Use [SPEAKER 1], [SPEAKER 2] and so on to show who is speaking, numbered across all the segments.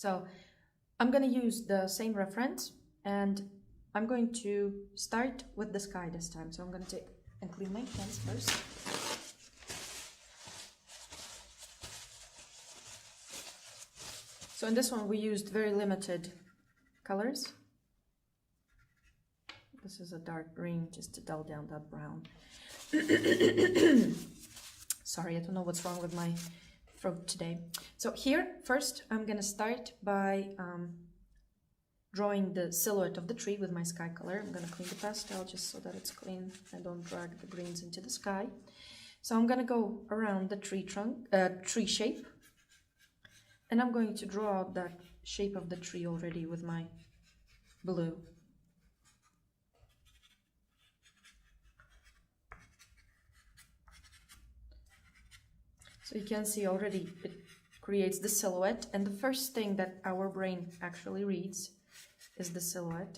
[SPEAKER 1] So I'm going to use the same reference, and I'm going to start with the sky this time. So I'm going to take and clean my pens first. So in this one we used very limited colors. This is a dark green just to dull down that brown. Sorry, I don't know what's wrong with my throat today. So here, first, I'm gonna start by drawing the silhouette of the tree with my sky color. I'm gonna clean the pastel just so that it's clean and don't drag the greens into the sky. So I'm gonna go around the tree trunk, tree shape, and I'm going to draw out that shape of the tree already with my blue. So you can see already it creates the silhouette, and the first thing that our brain actually reads is the silhouette.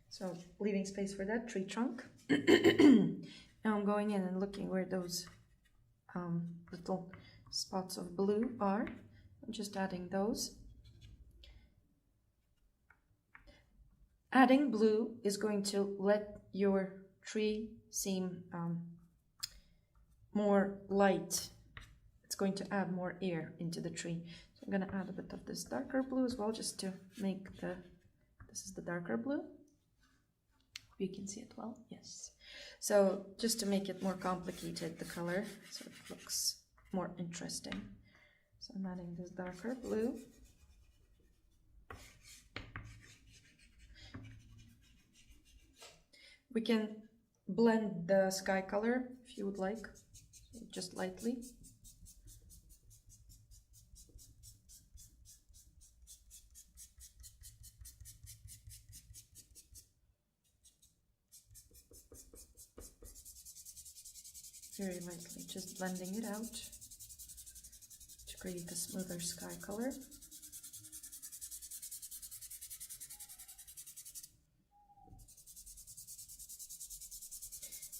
[SPEAKER 1] So leaving space for that tree trunk. Now I'm going in and looking where those little spots of blue are. I'm just adding those. Adding blue is going to let your tree seem more light. It's going to add more air into the tree. So I'm going to add a bit of this darker blue as well, just to make this is the darker blue. You can see it well, yes. So just to make it more complicated, the color, so it looks more interesting. So I'm adding this darker blue. We can blend the sky color if you would like, just lightly. Very lightly, just blending it out to create a smoother sky color.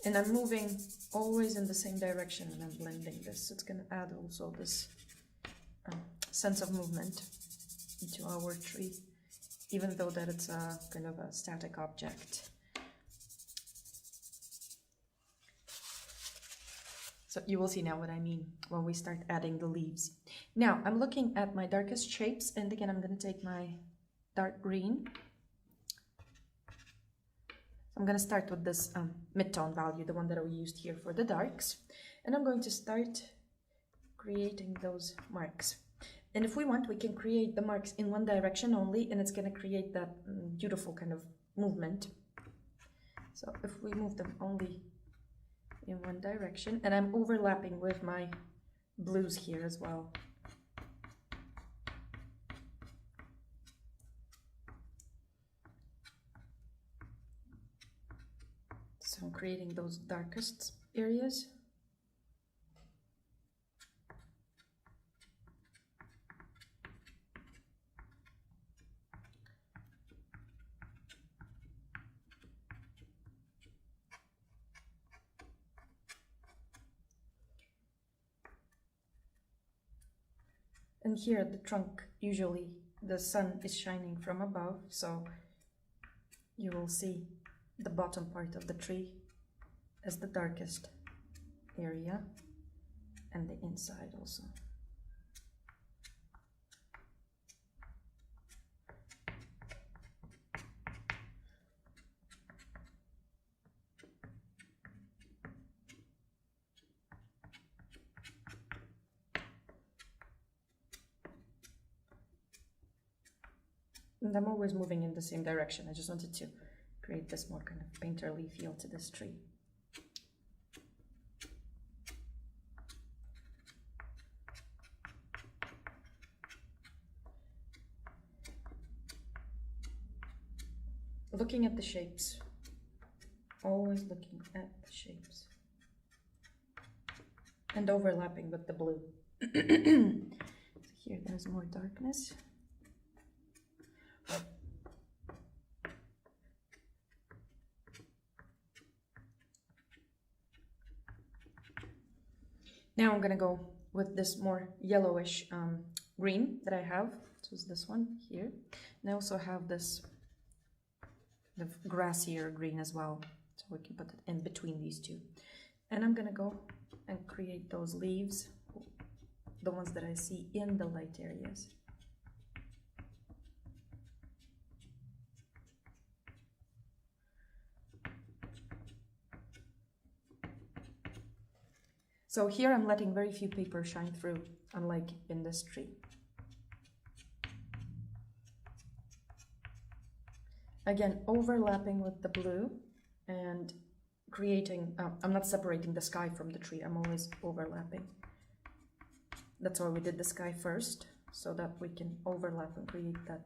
[SPEAKER 1] And I'm moving always in the same direction when I'm blending this. It's going to add also this sense of movement into our tree, even though that it's a kind of a static object. So you will see now what I mean when we start adding the leaves. Now I'm looking at my darkest shapes, and again I'm going to take my dark green. I'm going to start with this mid-tone value, the one that we used here for the darks, and I'm going to start creating those marks. And if we want, we can create the marks in one direction only, and it's going to create that beautiful kind of movement. So if we move them only in one direction, and I'm overlapping with my blues here as well. So I'm creating those darkest areas. And here at the trunk, usually the sun is shining from above, so you will see the bottom part of the tree as the darkest area, and the inside also. And I'm always moving in the same direction. I just wanted to create this more kind of painterly feel to this tree. Looking at the shapes, always looking at the shapes, and overlapping with the blue. So here there's more darkness. Now I'm gonna go with this more yellowish green that I have. So it's this one here. And I also have this the grassier green as well. So we can put it in between these two. And I'm gonna go and create those leaves, the ones that I see in the light areas. So here I'm letting very few paper shine through, unlike in this tree. Again, overlapping with the blue and creating, I'm not separating the sky from the tree, I'm always overlapping. That's why we did the sky first, so that we can overlap and create that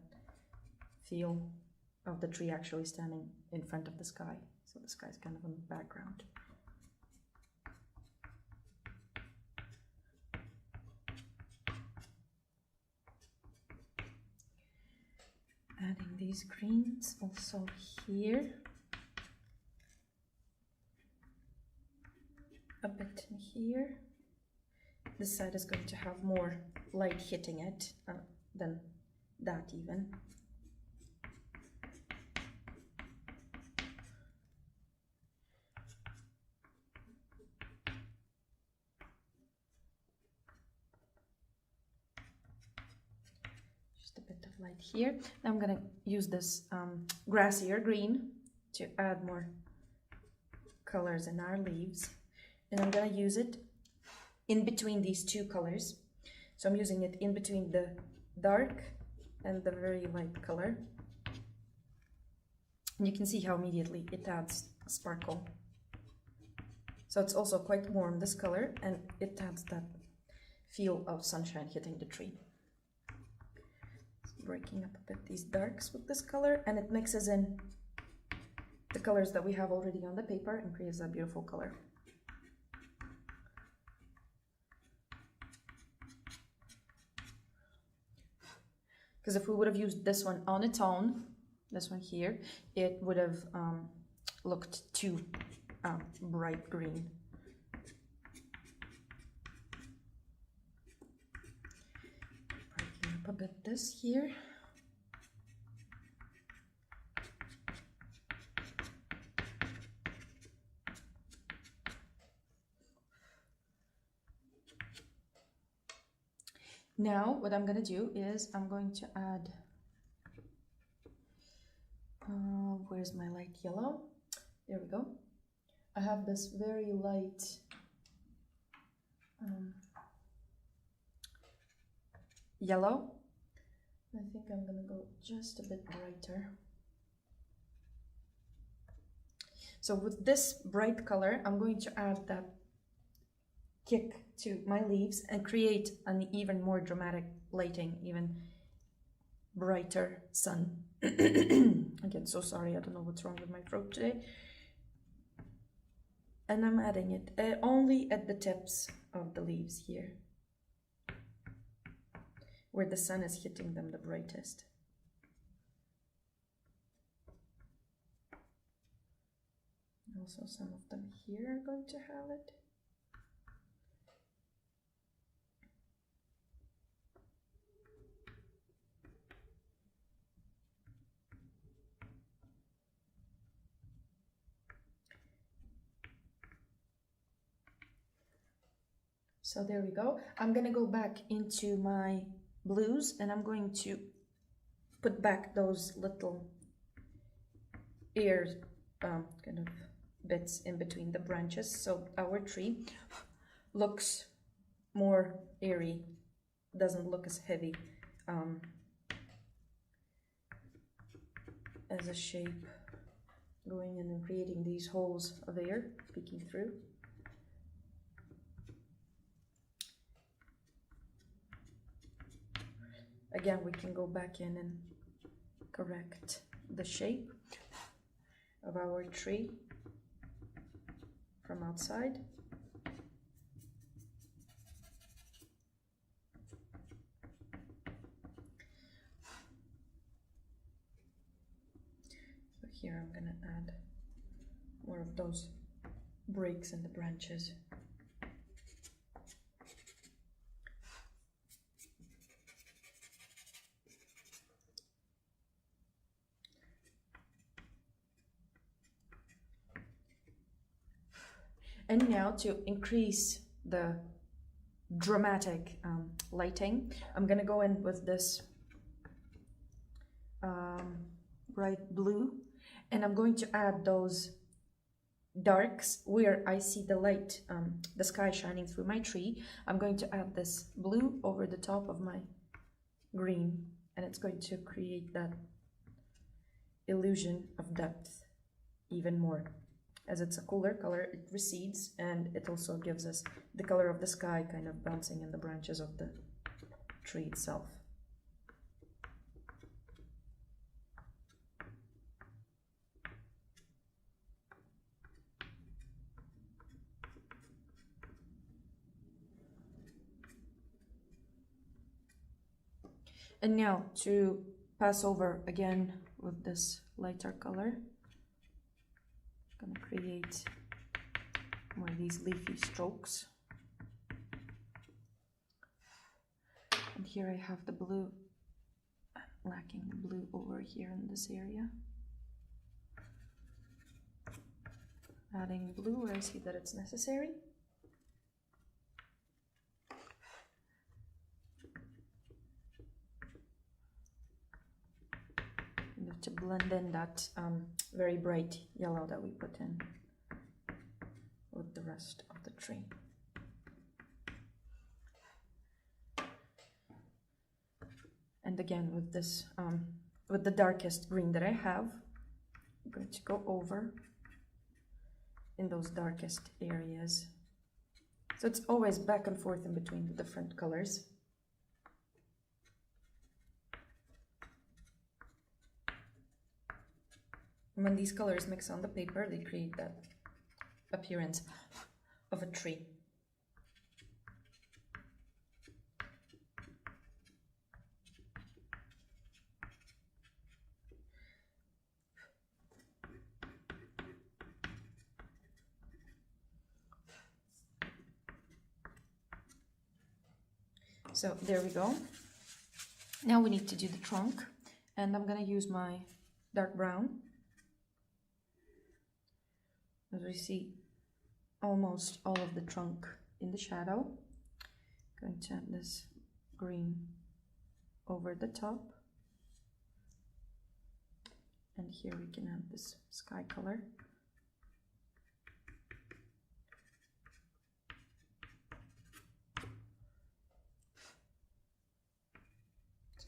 [SPEAKER 1] feel of the tree actually standing in front of the sky. So the sky is kind of in the background. Adding these greens also here. A bit in here. This side is going to have more light hitting it than that even. Just a bit of light here. Now I'm gonna use this grassier green to add more colors in our leaves. And I'm gonna use it in between these two colors. So I'm using it in between the dark and the very light color. And you can see how immediately it adds a sparkle. So it's also quite warm, this color, and it adds that feel of sunshine hitting the tree. So breaking up a bit these darks with this color, and it mixes in the colors that we have already on the paper and creates that beautiful color. Because if we would have used this one on its own, this one here, it would have looked too bright green. Breaking up a bit this here. Now what I'm going to do is I'm going to add, where's my light yellow? There we go. I have this very light yellow. I think I'm going to go just a bit brighter. So with this bright color, I'm going to add that kick to my leaves and create an even more dramatic lighting, even brighter sun. Again, so sorry, I don't know what's wrong with my throat today. And I'm adding it only at the tips of the leaves here, where the sun is hitting them the brightest. Also, some of them here are going to have it. So there we go. I'm gonna go back into my blues and I'm going to put back those little ears, kind of bits in between the branches, so our tree looks more airy, doesn't look as heavy as a shape, going in and creating these holes of air peeking through. Again, we can go back in and correct the shape of our tree from outside. So here I'm gonna add more of those breaks in the branches. And now to increase the dramatic lighting, I'm gonna go in with this bright blue, and I'm going to add those darks where I see the light, the sky shining through my tree. I'm going to add this blue over the top of my green, and it's going to create that illusion of depth even more. As it's a cooler color, it recedes, and it also gives us the color of the sky kind of bouncing in the branches of the tree itself. And now to pass over again with this lighter color, I'm gonna create more of these leafy strokes. And here I have the blue, lacking the blue over here in this area. Adding blue where I see that it's necessary. To blend in that very bright yellow that we put in with the rest of the tree. And again with this, with the darkest green that I have, I'm going to go over in those darkest areas. So it's always back and forth in between the different colors. When these colors mix on the paper, they create that appearance of a tree. So there we go. Now we need to do the trunk, and I'm going to use my dark brown. As we see almost all of the trunk in the shadow, I'm going to add this green over the top, and here we can add this sky color.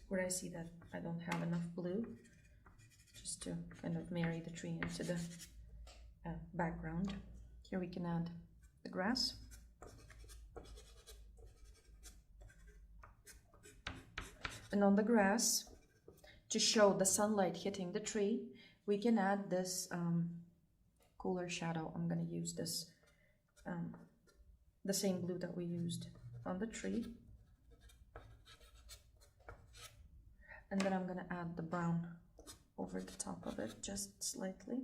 [SPEAKER 1] Where I see that I don't have enough blue, just to kind of marry the tree into the background. Here we can add the grass. And on the grass, to show the sunlight hitting the tree, we can add this cooler shadow. I'm going to use this, the same blue that we used on the tree. And then I'm going to add the brown over the top of it, just slightly.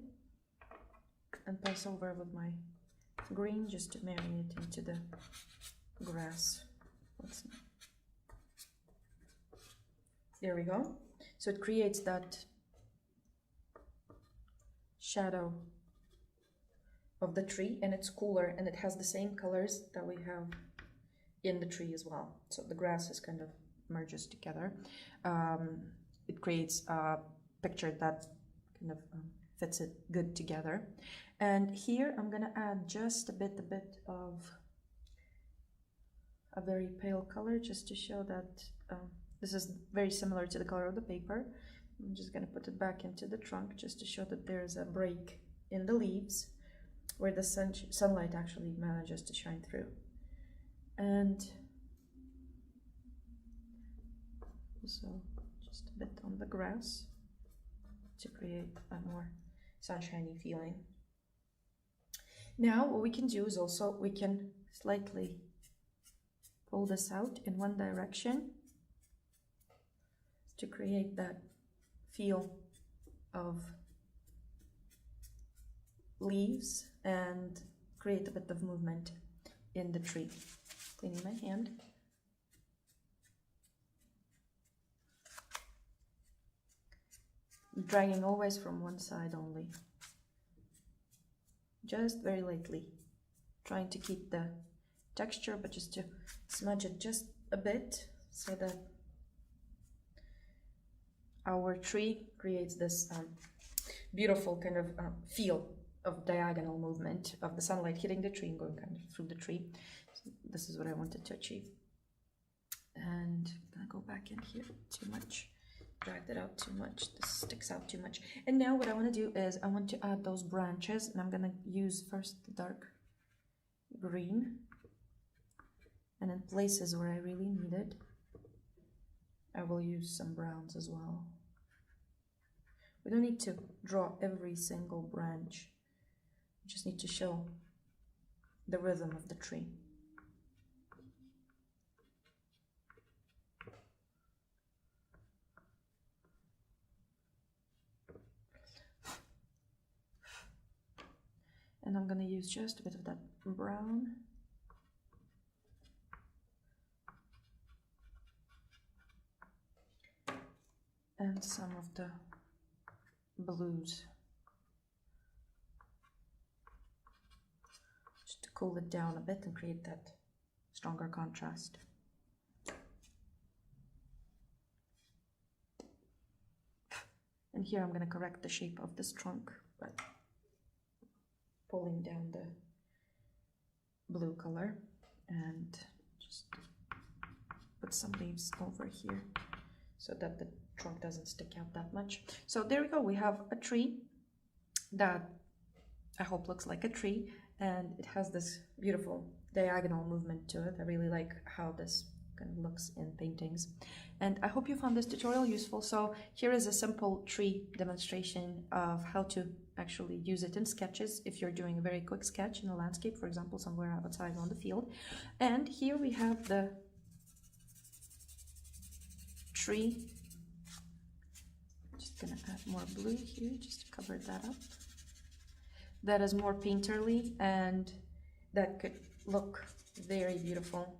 [SPEAKER 1] And pass over with my green just to marry it into the grass. There we go. So it creates that shadow of the tree, and it's cooler, and it has the same colors that we have in the tree as well. So the grass is kind of merges together. It creates a picture that kind of fits it good together. And here I'm gonna add just a bit of a very pale color, just to show that this is very similar to the color of the paper. I'm just gonna put it back into the trunk just to show that there's a break in the leaves where the sunlight actually manages to shine through. And also just a bit on the grass to create a more sunshiny feeling. Now what we can do is also we can slightly pull this out in one direction to create that feel of leaves and create a bit of movement in the tree. Cleaning my hand. Dragging always from one side only. Just very lightly. trying to keep the texture, but just to smudge it just a bit so that our tree creates this beautiful kind of feel of diagonal movement of the sunlight hitting the tree and going kind of through the tree. So this is what I wanted to achieve. And I'm gonna go back in here too much, drag that out too much, this sticks out too much. And now what I want to do is I want to add those branches, and I'm gonna use first the dark green, and in places where I really need it I will use some browns as well. We don't need to draw every single branch, we just need to show the rhythm of the tree. And I'm going to use just a bit of that brown. And some of the blues. Just to cool it down a bit and create that stronger contrast. And here I'm going to correct the shape of this trunk by pulling down the blue color and just put some leaves over here so that the trunk doesn't stick out that much. So there we go, we have a tree that I hope looks like a tree, and it has this beautiful diagonal movement to it. I really like how this kind of looks in paintings, and I hope you found this tutorial useful. So here is a simple tree demonstration of how to actually use it in sketches if you're doing a very quick sketch in a landscape, for example, somewhere outside on the field. And here we have the tree. Just gonna add more blue here just to cover that up. That is more painterly, and that could look very beautiful